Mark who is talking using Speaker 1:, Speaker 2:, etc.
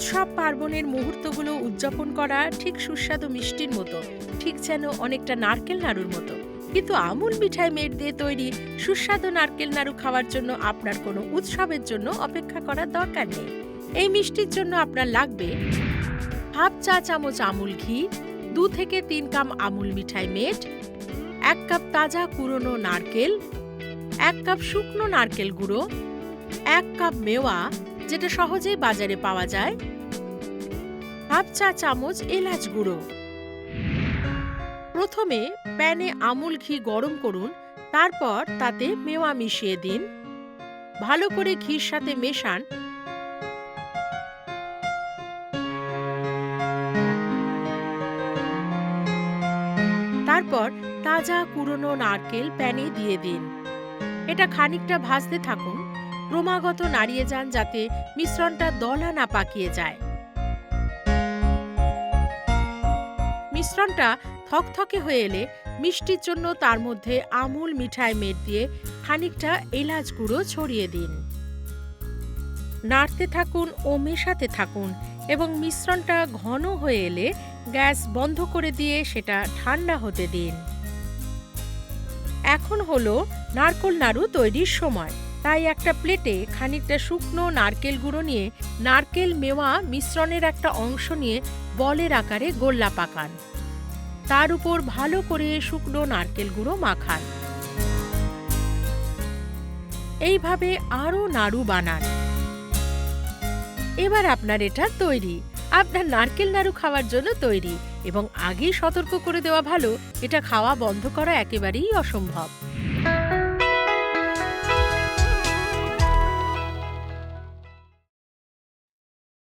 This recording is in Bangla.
Speaker 1: উৎসব পার্বণের মুহূর্তগুলো উদযাপন করা ঠিক সুস্বাদু মিষ্টির মতো, ঠিক যেন অনেকটা নারকেল নাড়ুর মতো। কিন্তু আমুল মিঠাই মেড দিয়ে তৈরি সুস্বাদু নারকেল নাড়ু খাওয়ার জন্য আপনার কোনো উৎসবের জন্য অপেক্ষা করার দরকার নেই। এই মিষ্টির জন্য আপনার লাগবে হাফ চা চামচ আমুল ঘি, 2 থেকে 3 কাপ আমুল মিঠাই মেড, 1 কাপ তাজা কুড়োনো নারকেল, 1 কাপ শুকনো নারকেল গুঁড়ো, 1 কাপ মেওয়া যেটা সহজেই বাজারে পাওয়া যায়, হাফ চা চামচ এলাচ গুঁড়ো। প্রথমে প্যানে আমুল ঘি গরম করুন, তারপর তাতে মেওয়া মিশিয়ে দিন। ভালো করে ঘির সাথে মেশান। তারপর তাজা কুড়োনো নারকেল প্যানে দিয়ে দিন। এটা খানিকটা ভাজতে থাকুন, ক্রমাগত নাড়িয়ে যান যাতে মিশ্রণটা দলা না পাকিয়ে যায়। মিশ্রণটা থকথকে হয়ে এলে মিষ্টির জন্য তার মধ্যে আমুল মিঠাই মেড দিয়ে খানিকটা এলাচ গুঁড়ো ছড়িয়ে দিন। নাড়তে থাকুন ও মেশাতে থাকুন এবং মিশ্রণটা ঘন হয়ে এলে গ্যাস বন্ধ করে দিয়ে সেটা ঠান্ডা হতে দিন। এখন হলো নারকেল নাড়ু তৈরির সময়। তাই একটা প্লেটে খানিকটা শুকনো নারকেল গুঁড়ো নিয়ে নারকেল মেওয়া মিশ্রণের একটা অংশ নিয়ে বলের আকারে গোল্লা পাকান। তার উপর ভালো করে শুকনো নারকেল গুঁড়ো মাখান। এইভাবে আরও নাড়ু বানান। এবার আপনার এটা তৈরি। আপনার নারকেল নাড়ু খাওয়ার জন্য তৈরি, এবং আগেই সতর্ক করে দেওয়া ভালো, এটা খাওয়া বন্ধ করা একেবারেই অসম্ভব।